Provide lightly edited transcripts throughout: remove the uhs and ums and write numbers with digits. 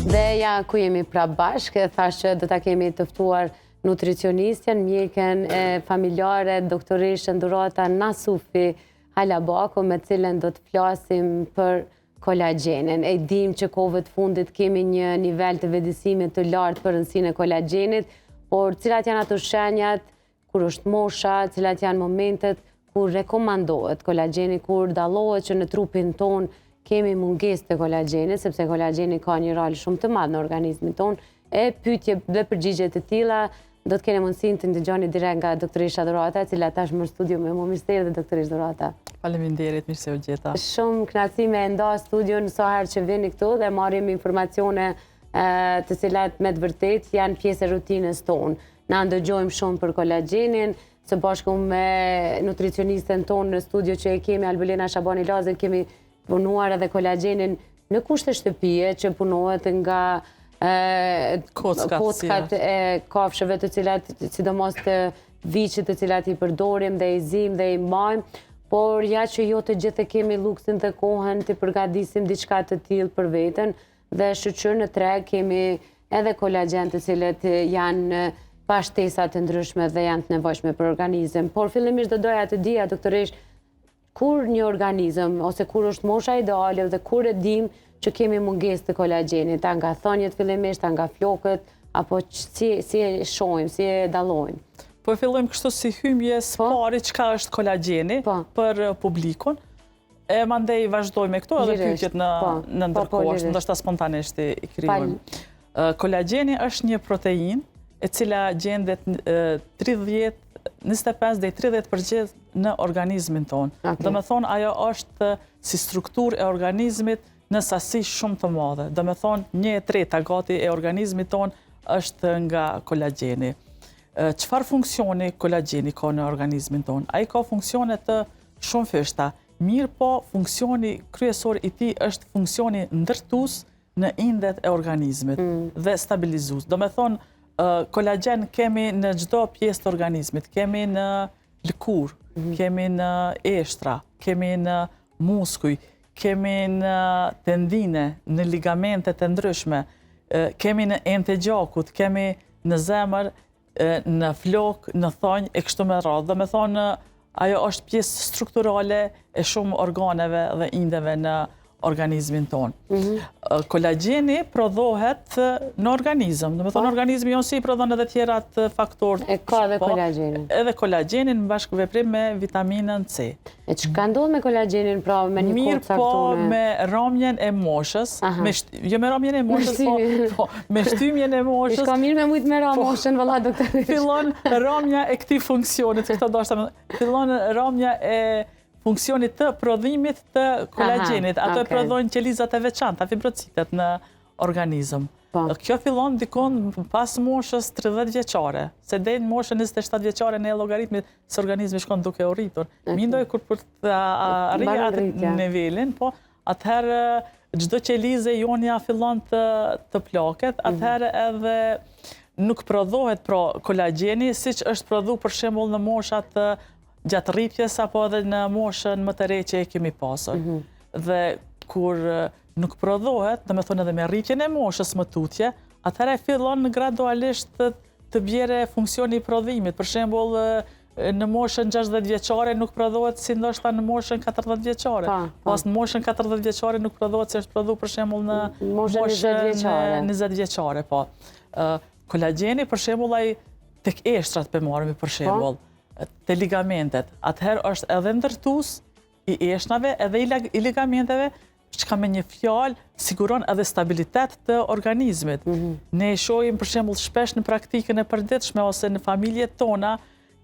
Dhe ja ku jemi pra bashkë, thash që do ta kemi të ftuar nutricionistën, mjekën familjare, doktoreshën Dhurata Nasufi Halabako, me cilën do të flasim për kolagjenin. E dim që kohëve të fundit kemi një nivel të vëdësimit të lartë për rëndësinë e kolagjenit, por cilat janë ato shenjat kur është mosha, cilat janë momentet kur rekomandohet kolagjeni, kur dallohet që në trupin ton kemi mungesë të kolagjenit, sepse kolagjeni ka një rol shumë të madh në organizmin ton, e pyetje dhe përgjigje të tilla do të keni mundësinë të ndëgjoni direkt nga doktoresha Dhurata, e cila tashmë në studio me mua. Mirësevgjë dhe doktoresh Dhurata. Faleminderit, mirë se u gjeta. Shumë kënaqësi me nda studion sa herë që vini këtu dhe marrim informacione të cilat me të vërtetë janë pjesë e rutinës tonë. Na ndëgjojmë shumë për kolagjenin, së bashku me nutricionistën tonë në studio që e kemi Albulena Shabani Lazën, kemi punuar edhe kolagjenin në kushte shtëpie që punohet nga kockat e kafshëve të cilat, sidomos të viçit të cilat i përdorim dhe i zim dhe i mbajmë, por ja që jo të gjithë kemi luksin dhe kohën të përgatisim diçka të tillë për veten, dhe shqyr në treg kemi edhe kolagjen të cilët janë pa shtesa të ndryshme dhe janë të nevojshme për organizëm. Por fillimisht do doja të dija, doktoresh, kur një organizëm, ose kur është mosha ideale dhe kur e dim që kemi mungesë të kolagjenit, ta nga thonjët fillimisht, ta nga flokët, apo si e shohim, si e dallojmë? Po e fillojmë kështu si hymbje pari çka është kolagjeni për publikun, e mandej vazhdojmë me këto edhe pyetjet në ndërkohë, ndoshta spontanisht i krijojmë. Kolagjeni është një protein e cila gjendet 25-30% në organizmin tonë. Do me thonë, ajo është si strukturë e organizmit në sasi shumë të madhe. Do me thonë, 1/3 gati e organizmit tonë është nga kolagjeni. Çfarë funksioni kolagjeni ka në organizmin tonë? Ai ka funksione të shumë fishta. Mirë po, funksioni kryesor i tij është funksioni ndërtues në indet e organizmit dhe stabilizues. Do me thonë, kolagjen kemi në çdo pjesë të organizmit, kemi në lëkurë, kemi në eshtra, kemi në muskuj, kemi në tendine, në ligamente të ndryshme, kemi në ente gjakut, kemi në zemër, në flok, në thonjë e kështu me radhë. Do me thonë, ajo është pjesë strukturale e shumë organeve dhe indeve në organizmin tonë. Kolagjeni prodhohet në organizm. Do me thonë, organizmi jonë si i prodhon edhe tjerat faktorë. E ka edhe kolagjenin. Edhe kolagjenin në bashkëveprim me vitaminën C. E çka ndodh me kolagjenin, pra me një kohë caktune? Mirë po me ramjen e moshës, jo me ramjen e moshës, po me shtymjen e moshës. Ishka mirë me mujtë me ramë moshën, vëlla doktoresh. Fillon ramja e këtij funksionit, fillon ramja e funksionit të prodhimit të kolagjenit. Ato e prodhojnë qelizat e veçanta, fibrocitet në organizm. Kjo fillon dikon pas moshës 30 vjeçare, se deri në moshën 27 vjeçare në llogaritmit se organizmi shkon duke u rritur. Mindoj kur për të arrijë atë nivelin, po atëherë çdo qelizë jonja fillon të plaket, atëherë edhe nuk prodhohet kolagjeni siç është prodhuar për shembull në moshat gjatë rritjes apo edhe në moshën më të re që e kemi pasur. Dhe kur nuk prodhohet, do me thonë edhe me rritjen e moshës më tutje, atëherë fillon gradualisht të bjerë funksioni i prodhimit. Për shembull, në moshën 60 vjeçare nuk prodhohet si ndoshta në moshën 40 vjeçare. Pas në moshën 40 vjeçare nuk prodhohet si është prodhuar për shembull në moshën 20 vjeçare. Kolagjeni për shembull ai tek eshtrat pe marrëmi për shembull, të ligamentet, atëherë është edhe ndërtues i eshnave edhe i ligamenteve, që me një fjalë siguron edhe stabilitet të organizmit. Ne e shohim për shembull shpesh në praktikën e përditshme ose në familjet tona,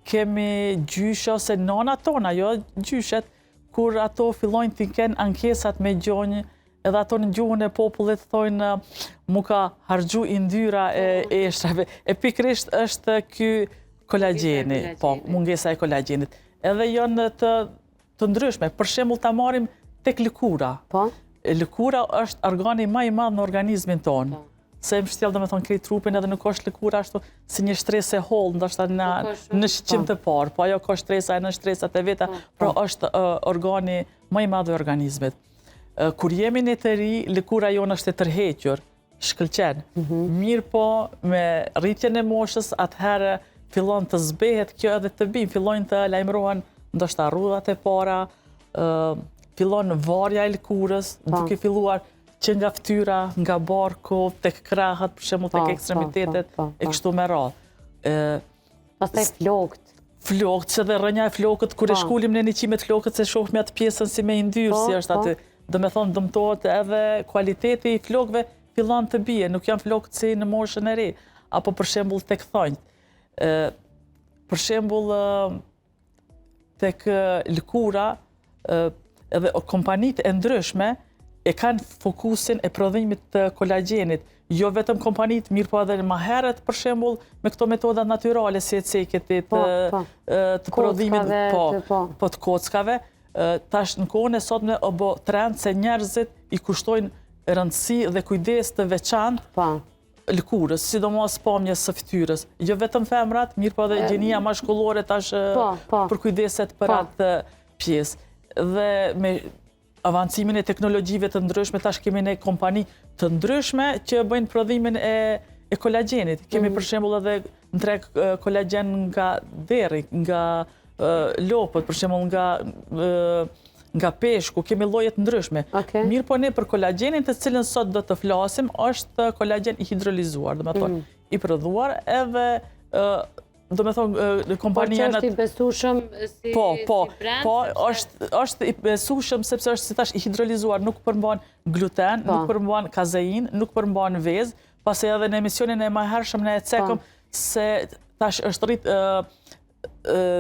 kemi gjyshe ose nana tona, jo gjyshet, kur ato fillojnë të kenë ankesat me gjonjë, edhe ato në gjuhën e popullit thojnë mu ka harxhu yndyra e eshtrave. E pikrisht është ky kolagjeni, po, mungesa e kolagjenit. Edhe janë të ndryshme. Për shembull ta marrim tek lëkura. Lëkura është organi më i madh në organizmin tonë. Se më shtjell domethënë krejt trupin edhe nuk është lëkura ashtu si një shtresë e holl, ndoshta në shqim të parë, po ajo ka shtresa në shtresat e veta, pra është organi më i madh i organizmit. Kur jemi ne të ri, lëkura jonë është e tërhequr. shkëlqen. Mirë po me rritjen e moshës, atëherë fillon të zbehet kjo edhe të bimë, fillojnë të lajmërohen ndoshta rrudhat e para, fillon varja e lëkurës, duke filluar që nga fytyra, nga barku, tek krahët, për shembull tek ekstremitetet, e kështu me radhë. Pastaj flokët. Flokët, që dhe rënja e flokët, kur e shkullim në 100 flokët, se shohim atë pjesën si me ndyrë, si është aty. Do me thonë, dëmtohet edhe kualiteti i flokëve fillon të bie, nuk janë flokët si në moshën e re, apo për shembull tek thonjt. Për shembull tek lëkura, edhe kompanitë e ndryshme e kanë fokusin e prodhimit të kolagjenit. Jo vetëm kompanitë, mirë po edhe më herët, për shembull, me këto metodat natyrale si e ceketit, të prodhimit të kockave. Tash në kohën e sotme o bo trend se njerëzit i kushtojnë rëndësi dhe kujdes të veçantë lëkurës, sidomos pamjes së fytyrës. Jo vetëm femrat, mirë po edhe gjenia mashkullore tash për kujdeset për atë pjesë. Dhe me avancimin e teknologjive të ndryshme, tash kemi ne kompani të ndryshme që bëjnë prodhimin e kolagjenit. Kemi për shembull edhe në treg kolagjen nga deri, nga lopët, për shembull nga peshku, kemi lloje të ndryshme. Mirë po ne për kolagjenin të cilën sot do të flasim, është kolagjen i hidrolizuar, do me thonë, i prodhuar edhe do me thonë kompania... Po që është i besueshëm si brand? Po, është i besueshëm sepse është si tash i hidrolizuar, nuk përmban gluten, nuk përmban kazein, nuk përmban vezë, pasi edhe në emisionin e mëhershëm ne e cekëm se tash është rrit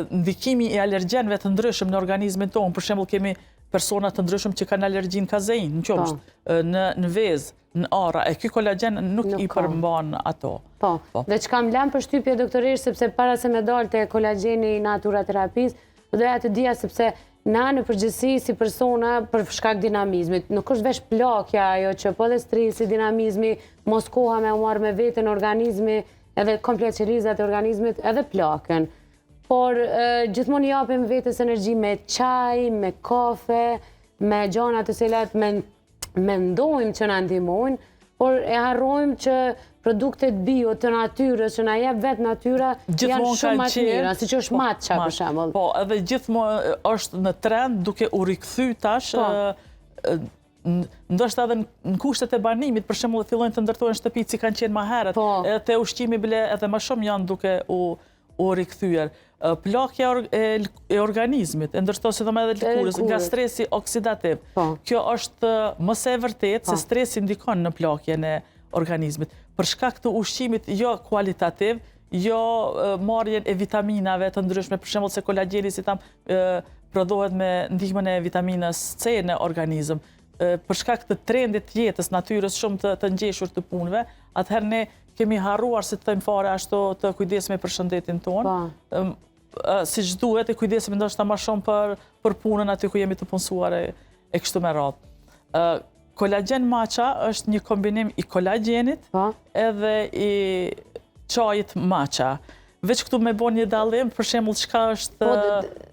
ndikimi i alergjenve të ndryshëm në organizmin tonë. Për shembull kemi persona të ndryshëm që kanë alergji në kazein, në qoftë, në vezë, në ara, e ky kolagjen nuk i përmban ato. Po, dhe që kam lënë për shtypje doktoresh, sepse para se me dalë të kolagjeni i naturaterapisë, doja të dija sepse na në përgjithësi si persona për shkak dinamizmit, nuk është veç plakja ajo që po dhe stresi, dinamizmi, mos koha me marrë me veten organizmi, edhe komplet qelizat e organizmit, edhe plakën. Por gjithmonë japim vetes energji me çaj, me kafe, me gjana të cilat mendojmë që na ndihmojnë, por e harrojmë që produktet bio të natyrës që na jep vetë natyra janë shumë më të mira, siç është matcha për shembull. Po, edhe gjithmonë është në trend duke u rikthy tash, ndoshta edhe në kushtet e banimit, për shembull, fillojnë të ndërtohen shtëpitë si kanë qenë më herët, edhe ushqimi bile edhe më shumë janë duke u rikthyer. Plakja e organizmit, e ndërto sidomos edhe lëkurës, nga stresi oksidativ. Kjo është më së vërtetë se stresi ndikon në plakjen e organizmit. Për shkak të ushqimit jo kualitativ, jo marrjen e vitaminave të ndryshme, për shembull se kolagjeni si tam prodhohet me ndihmën e vitaminës C në organizëm. Për shkak të trendit të jetës natyrës shumë të ngjeshur të punëve, atëherë ne kemi harruar si të thëmë fare ashtu të kujdesemi për shëndetin tonë. Siç duhet, e kujdesemi ndoshta më shumë për punën aty ku jemi të punësuar e kështu me radhë. Kolagjen matcha është një kombinim i kolagjenit edhe i çajit matcha. Veç këtu me bo një dallim, për shembull çka është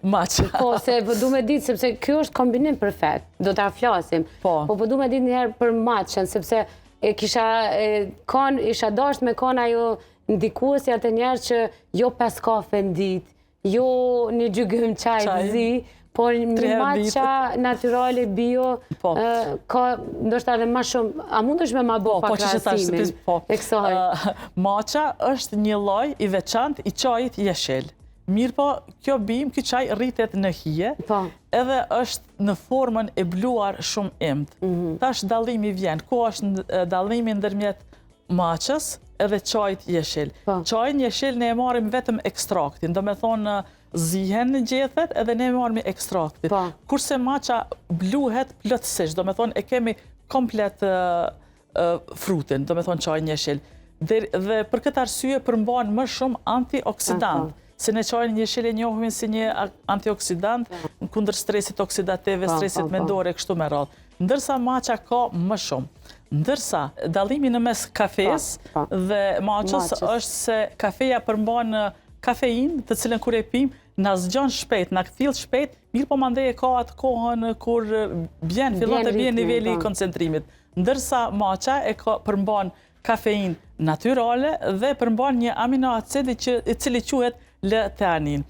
matcha. Po, se du me ditë, sepse kjo është kombinim perfekt, do ta flasim. Po du me ditë njëherë për matchen, sepse isha dasht me kanë ajo ndikuesja të njerëz që jo 5 kafe në ditë, jo një gjygëm çaj zi, por një matcha natyrale bio ka ndoshta edhe më shumë, a mundesh me ma bo pak krahasimin e kësaj? Matcha është një lloj i veçantë i çajit jeshil. Mirë po, kjo bimë, ky çaj rritet në hije, edhe është në formën e bluar shumë emtë. Tash dallimi vjen, ku është dallimi ndërmjet matchës edhe çajit jeshil. Çajin jeshil ne e marrim vetëm ekstraktin, do me thonë zihen në gjethet edhe ne e marrim ekstraktin. Kurse matcha bluhet plotësisht, do me thonë e kemi komplet frutin, do me thonë çajin jeshil. Dhe për këtë arsye përmban më shumë antioksidant. Se ne çajin jeshil e njohim si një antioksidant kundër stresit oksidativ, stresit mendore, kështu me radhë. Ndërsa matcha ka më shumë. Ndërsa dallimi në mes kafes dhe matchës është se kafeja përmban kafein, të cilën kur e pim, na zgjon shpejt, na kthjell shpejt, mirë po mandej e ka atë kohën kur fillon të bie niveli i koncentrimit. ndërsa matcha e përmban kafein natyrale dhe përmban një aminoacid i cili quhet L-theanin.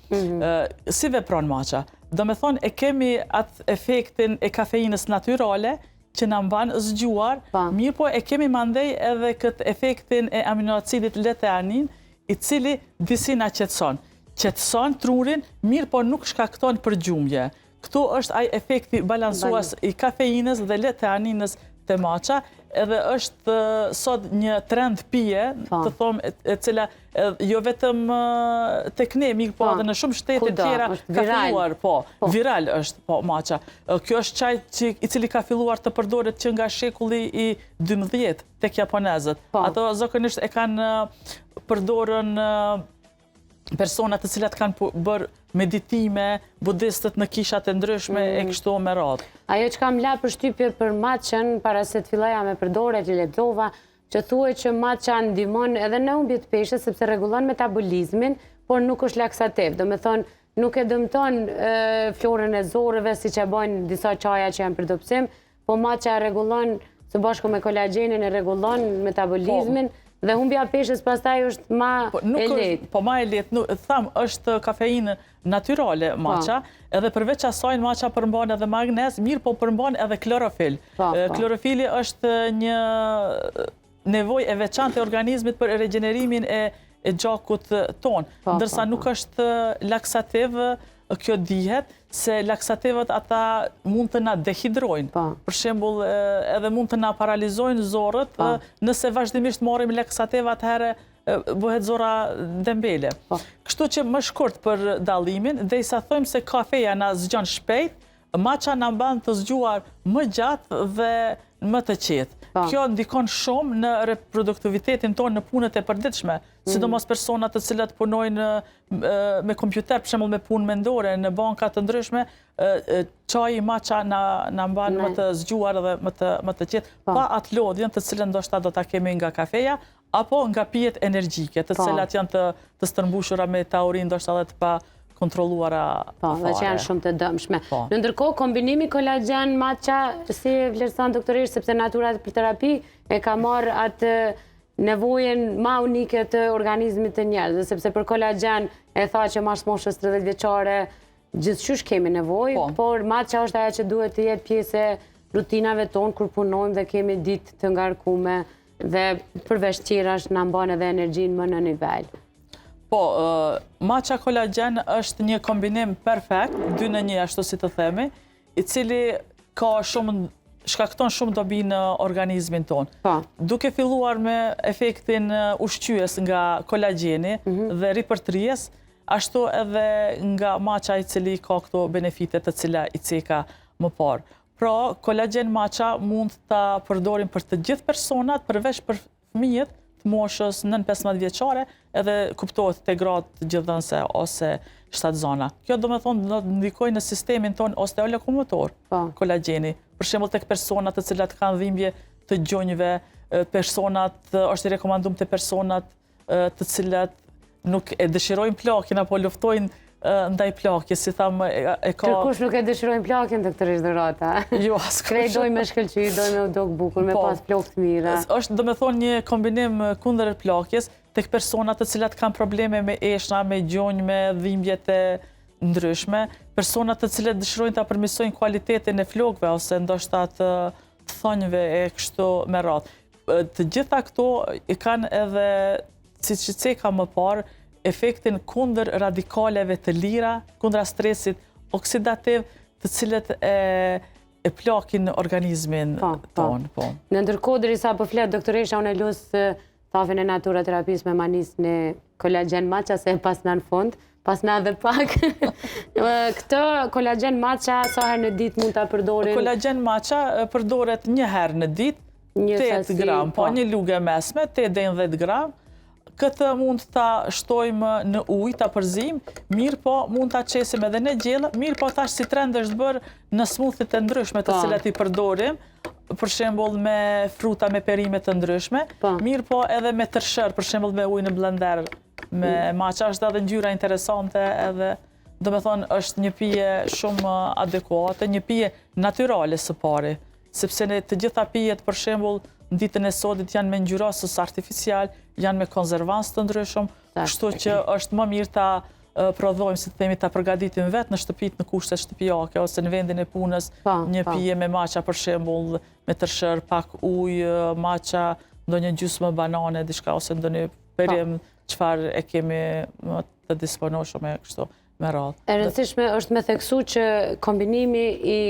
Si vepron matcha? Do me thonë e kemi atë efektin e kafeinës natyrale që na mban zgjuar, mirë po e kemi mandej edhe këtë efektin e aminoacidit L-theanin, i cili disi na qetëson. Qetëson trurin, mirë po nuk shkakton përgjumje. Këtu është ai efekti balansues i kafeinës dhe L-theaninës te matcha, edhe është sot një trend pije, të thomë, e cila jo vetëm tek ne, mirë po edhe në shumë shtete tjera ka filluar, viral është matcha. Kjo është çaj i cili ka filluar të përdoret që nga shekulli i 12 tek japonezët. Ato zakonisht e kanë përdorën personat të cilat kanë bërë meditime, budistët në kishat e ndryshme e kështu me radhë. Ajo që kam la përshtypje për matchen, para se të filloja me përdore, që lexova, që thuhet që matcha ndihmon edhe në humbje të peshës, sepse rregullon metabolizmin, por nuk është laksativ. Do me thonë, nuk e dëmton florën e zorëve, siç e bojnë disa çaja që janë për dobësim, po matcha rregullon së bashku me kolagjenin, e rregullon metabolizmin. Dhe humbja peshës pastaj është ma e lehtë. Po ma e lehtë, tham, është kafeinë natyrale matcha, edhe përveç asaj matcha përmban edhe magnez, mirë po përmban edhe klorofil. Klorofili është një nevojë e veçantë e organizmit për regenerimin e gjakut ton, ndërsa nuk është laksativ. Kjo dihet se laksativët ata mund të na dehidrojnë. Për shembull, edhe mund të na paralizojnë zorët, nëse vazhdimisht marrim laksativ, atëherë bëhet zora dembele. Kështu që më shkurt për dallimin, derisa thojmë se kafeja na zgjon shpejt, matcha na mban të zgjuar më gjatë dhe më të qetë. Kjo ndikon shumë në reproduktivitetin tonë në punët e përditshme, sidomos personat të cilat punojnë me kompjuter, për shembull me punë mendore, në banka të ndryshme, çaji matcha na mban më të zgjuar dhe më të qetë, pa atë lodhjen të cilën ndoshta do ta kemi nga kafeja, apo nga pijet energjike, të cilat janë të stërmbushura me taurin, ndoshta edhe të pa kontrolluara fare. Dhe që janë shumë të dëmshme. Në ndërkohë, kombinimi kolagjen matcha, si vlerëson doktoresh, sepse natyra për terapi e ka marrë atë nevojën ma unike të organizmit të njerëzve, sepse për kolagjen e tha që mas moshës 30 vjeçare gjithçysh kemi nevojë, por matcha është ajo që duhet të jetë pjesë e rutinave tonë kur punojmë dhe kemi ditë të ngarkume dhe përveç tjera na mban edhe energjinë më në nivel. Po, matcha kolagjen është një kombinim perfekt, 2 në 1 ashtu si të themi, i cili shkakton shumë dobi në organizmin tonë. Duke filluar me efektin ushqyes nga kolagjeni dhe ripërtries, ashtu edhe nga matcha i cili ka këto benefitet të cila i ceka më parë. Pra, kolagjen matcha mund të përdorim për të gjithë personat, përveç për fëmijët moshës nën 15 vjeçare, edhe kuptohet te gratë gjithdhënëse ose shtatzana. Kjo do me thonë do të ndikojë në sistemin ton osteolokomotor, kolagjeni. Për shembull tek personat të cilat kanë dhimbje të gjunjëve, është i rekomanduar te personat të cilat nuk e dëshirojnë plakin apo luftojnë ndaj plakjes, si thamë e ka... Kërkush nuk e dëshirojnë plakin, doktoresh Dorata. Jo, askush. Krej dojnë me shkëlqy, dojnë me u dok bukur, me pas plak të mira. Është do me thonë një kombinim kundër plakjes, tek personat të cilat kanë probleme me eshna, me gjunjë, me dhimbje të ndryshme, personat të cilat dëshirojnë ta përmirësojnë cilëtetin e flokëve ose ndoshta të thonjve e kështu me radhë. Të gjitha këto i kanë edhe, siç i ceka më parë, efektin kundër radikaleve të lira, kundra stresit oksidativ, të cilët e plakin organizmin tonë. Në ndërkohë, derisa po flet doktoresha, unë e lus thafin e naturoterapisë me manis në kolagjen matcha, se pasna në fund, pasna dhe pak. Këtë kolagjen matcha, sa herë në ditë mund ta përdorin? Kolagjen matcha përdoret një herë në ditë, 8 gram, po një lugë e mesme, 8 deri në 10 gram. Këtë mund ta shtojmë në ujë, ta përzim, mirë po mund ta qesim edhe në gjellë, mirë po tash si trend është bërë në smoothie të ndryshme të cilat i përdorim, për shembull me fruta, me perime të ndryshme, mirë po edhe me tërshër, për shembull me ujë në blender, me matcha, është edhe ngjyra interesante edhe do me thonë është një pije shumë adekuate, një pije natyrale së pari, sepse ne të gjitha pijet, për shembull, në ditën e sodit janë me ngjyrosës artificial, janë me konzervancë të ndryshëm, kështu që është më mirë ta prodhojmë, si të themi, ta përgatitim vetë në shtëpit në kushte shtëpiake, ose në vendin e punës, një pije me maça, për shembull, me tërshër, pak ujë, maça, ndonjë gjysmë banane, diçka, ose ndonjë perim çfarë e kemi të disponueshëm me kështu me radhë. E rëndësishme është me theksu që kombinimi i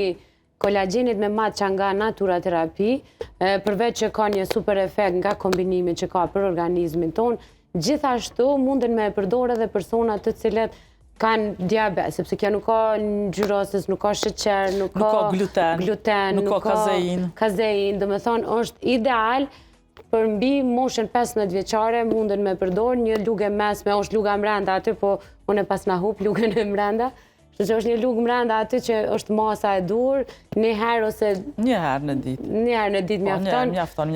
kolagjenit me matça nga Natura Terapi, përveç që ka një super efekt nga kombinimi që ka për organizmin ton, gjithashtu munden me përdorë edhe persona të cilët kanë diabet, sepse kjo nuk ka ngjyrosës, nuk ka sheqer, nuk ka gluten, nuk ka kazein, do me thonë është ideal për mbi moshën 15 vjeçare munden me përdorë një lugë mesme, është luga mbrenda aty, po unë pas na hup lugën e mbrenda. Kështu që është një lugë mbrenda aty që është masa e dur, një herë ose një herë në ditë. Një herë në ditë mjafton.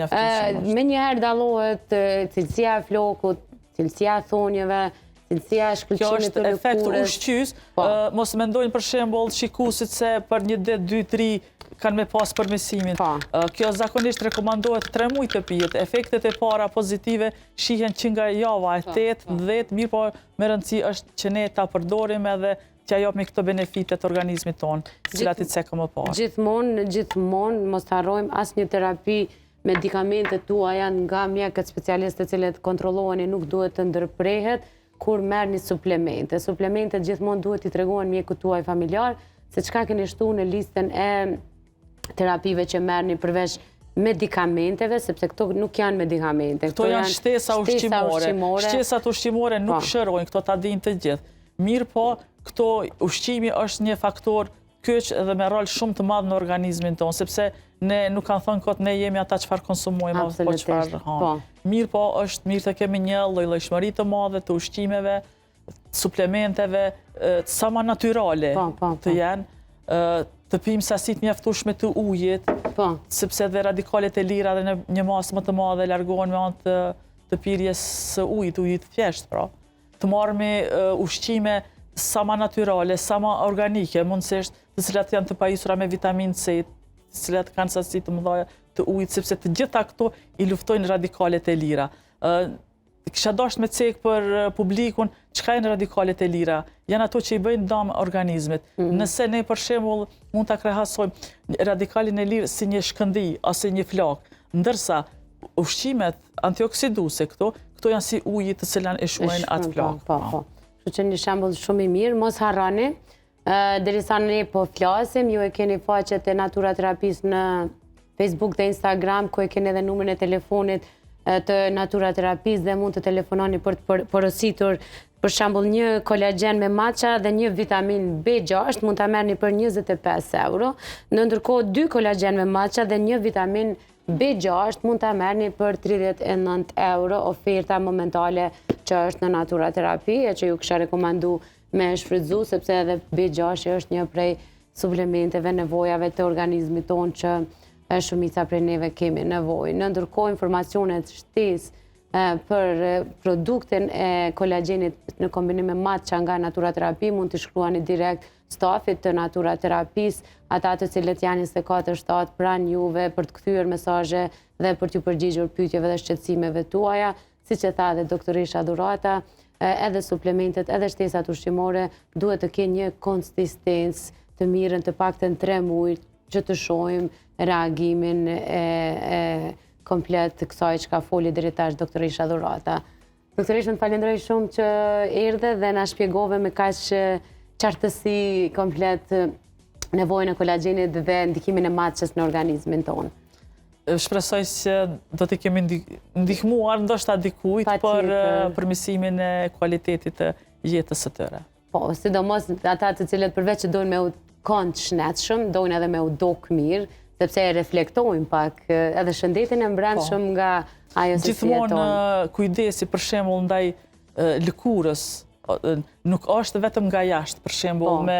Me një herë dallohet cilësia e flokut, cilësia e thonjeve, cilësia e shkëlqimit të lëkurës. Kjo është efekt ushqys. Mos mendojnë për shembull shikuesit se për një ditë, 2-3 kanë me pas përmirësimin. Kjo zakonisht rekomandohet 3 muaj të pijet. Efektet e para pozitive shihen që nga java e 8-10, mirë po me rëndësi është që ne ta përdorim edhe t'ja japim këto benefite të organizmit tonë, cilat i cekëm më parë. Gjithmonë, mos të harrojmë asnjë terapi, medikamentet tuaja nga mjekët specialistë të cilët kontrolloheni nuk duhet të ndërprehet kur merrni suplemente. Suplementet gjithmonë duhet i tregohen mjekut tuaj familjar se çka keni shtu në listën e terapive që merrni përveç medikamenteve, sepse këto nuk janë medikamente. Këto janë shtesa ushqimore. Shtesat ushqimore nuk shërojnë, këto ta dinë të gjithë. Mirë po, këto ushqimi është një faktor kyç edhe me rol shumë të madh në organizmin tonë, sepse ne nuk kanë thënë kot ne jemi ata çfarë konsumojmë apo çfarë ha. Mirë po, është mirë të kemi një lloj-llojshmëri të madhe të ushqimeve, suplementeve, sa më natyrale të jenë, të pim sasitë mjaftueshme të ujit, sepse dhe radikalet e lira dhe në një masë më të madhe largohen me anë të pirjes së ujit thjesht, pra. Të marrëmi ushqime sa ma natyrale, sa ma organike, mundësisht të cilat janë të pajisura me vitaminë C, të cilat kanë sasi të mëdha të ujit, sepse të gjitha këto i luftojnë radikalet e lira. Kisha dashur me cek për publikun, çka janë radikalet e lira? Janë ato që i bëjnë dëm organizmit. Nëse ne për shembull mund ta krahasojmë radikalin e lirë si një shkëndi ose një flak, ndërsa ushqimet antioksiduese këto janë si uji të cilën e shuajnë atë flak. Që një shembull shumë i mirë, mos harroni, derisa ne po flasim, ju e keni faqet e Natura Terapisë në Facebook dhe Instagram, ku e keni edhe numrin e telefonit të Natura Terapisë dhe mund të telefononi për të porositur për shembull një kolagjen me matça dhe një vitamin B6 mund ta merrni për 25 euro, ndërkohë 2 kolagjen me matça dhe një vitamin B6 mund ta merrni për 39 euro, oferta momentale që është në Natura Terapi, e që ju kisha rekomandu me shfrytzu, sepse edhe B6 është një prej suplementeve, nevojave të organizmit tonë që shumica prej neve kemi nevojë. Në ndërkohë informacionet shtesë për produktin e kolagjenit në kombinim me matça nga Natura Terapi mund të shkruani direkt stafit të Natura Terapisë, ata të cilët janë 24/7 pranë juve për të kthyer mesazhe dhe për t'ju përgjigjur pyetjeve dhe shqetësimeve tuaja, siç e tha edhe doktoresha Dhurata, edhe suplementet, edhe shtesat ushqimore duhet të kenë një konsistencë të mirën, të paktën 3 muaj që të shohim reagimin komplet të kësaj që ka foli deri tash doktoresha Dhurata. Doktoresha, më falenderoj shumë që erdhe dhe na shpjegove me kaq qartësi komplet nevojën e kolagjenit dhe ndikimin e matçës në organizmin tonë. Shpresoj se do të kemi ndihmuar ndoshta dikujt për përmirësimin e kualitetit të jetës së tyre. Po, sidomos ata të cilët përveç që dojnë me u kënd shnetshëm, dojnë edhe me u dok mirë, sepse e reflektojnë pak edhe shëndetin e mbrëmshëm nga ajo se si jeton. Gjithmonë kujdesi për shembull ndaj lëkurës nuk është vetëm nga jashtë, për shembull me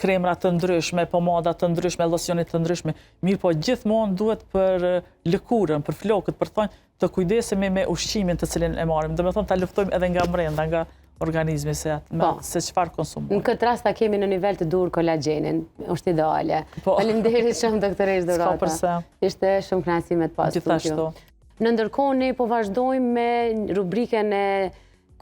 kremra të ndryshme, pomada të ndryshme, locionit të ndryshme. Mirë po gjithmonë duhet për lëkurën, për flokët, për thonë të kujdesemi me ushqimin të cilin e marrim. Do me thonë ta luftojmë edhe nga brenda, nga organizmi se çfarë konsumojnë. Në këtë rast ta kemi në nivel të dur kolagjenin, është ideale. Faleminderit shumë doktoresh Dorata. S'ka përse. Ishte shumë kënaqësi me të pas studio. Gjithashtu. Në ndërkohë ne po vazhdojmë me rubrikën e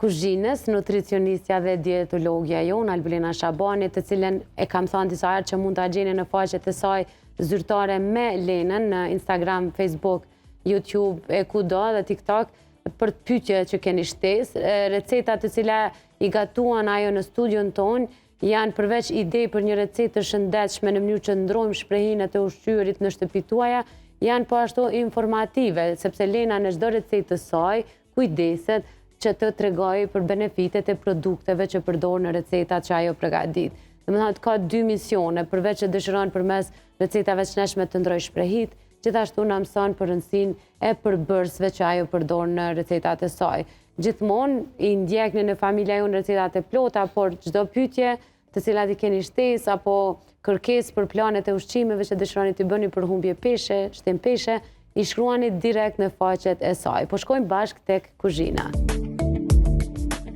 kuzhinës, nutricionistja dhe dietologja jonë, Albulina Shabani, të cilën e kam thënë disa herë që mund ta gjeni në faqet e saj zyrtare me Lenën në Instagram, Facebook, YouTube, e kudo dhe TikTok, për të pyetje që keni shtesë. Recetat të cilat i gatuan ajo në studion tonë janë përveç ide për një recetë të shëndetshme në mënyrë që ndrojmë shprehimet e ushqyerit në shtëpitë tuaja, janë po ashtu informative, sepse Lena në çdo recetë të saj kujdeset që të tregojë për benefitet e produkteve që përdor në recetat që ajo përgatit. Domethënë ka dy misione, përveç që dëshiron përmes recetave të shëndetshme të ndrojë shprehit, gjithashtu na mëson për rëndësinë e përbërësve që ajo përdor në recetat e saj. Gjithmonë i ndjekni në familja jonë recetat e plota, por çdo pyetje të cilat i keni shtesë apo kërkesë për planet e ushqimeve që dëshironi t'i bëni për humbje peshe, shtim peshe, i shkruani direkt në faqet e saj. Po shkojmë bashkë tek kuzhina.